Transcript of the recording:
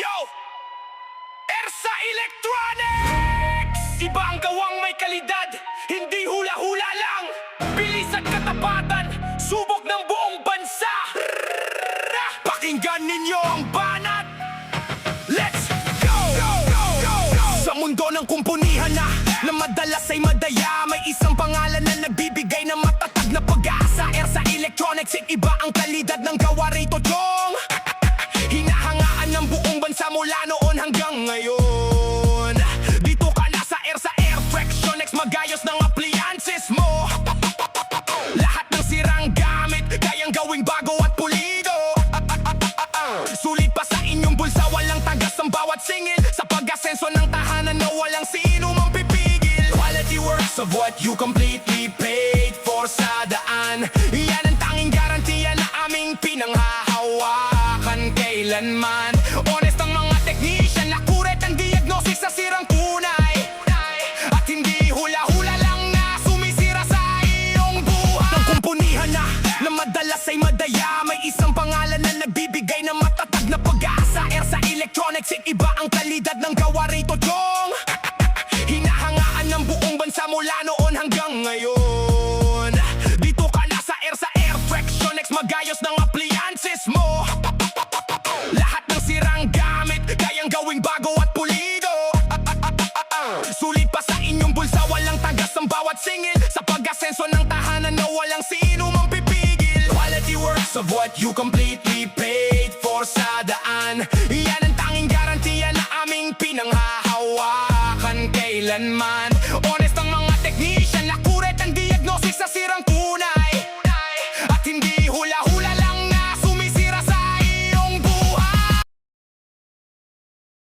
Yo! Ersa Electronics! Iba ang gawang may kalidad, hindi hula-hula lang. Bilis at katapatan, subok ng buong bansa. Pakinggan ninyo ang banat. Let's go! Sa mundo ng kumpunihan na madalas ay madaya, may isang pangalan na nagbibigay ng matatag na pag-asa. Ersa Electronics, iba ang kalidad ng gawa rito, chong. Hinahangaan ng buong bansa mula noon hanggang ngayon. Dito ka na sa Ersa Electronics, magayos ng appliances mo. Lahat ng sirang gamit, kayang gawing bago at pulido. Sulit pa sa inyong bulsa, walang tagas ang bawat singil. Sa pag-asenso ng tahanan na walang sino mang pipigil. Quality works of what you completely paid for sa daan. Yan ang tanging garantiya na aming pinanghahawakan kailanman. Honest ang mga technician, accurate ang diagnosis sa sirang tunay. At hindi hula-hula lang na sumisira sa iyong buhay. Ng kumpunihan na madalas ay madaya, may isang pangalan na nagbibigay ng matatag na pag-asa. Ersa Electronics, iba ang kalidad ng gawa rito, chong. Hinahangaan ng buong bansa mula noon hanggang ngayon. Dito ka na sa Ersa Electronics, magayos ng appliances mo. Lahat ng sirang gamit, kayang gawing bago at pulido. Sulit pa sa inyong bulsa, walang tagas ang bawat singil. Sa pag-asenso ng tahanan na walang sino mang pipigil. Quality works of what you completely paid for sa daan. Yan ang tanging garantiya na aming pinanghahawakan kailanman.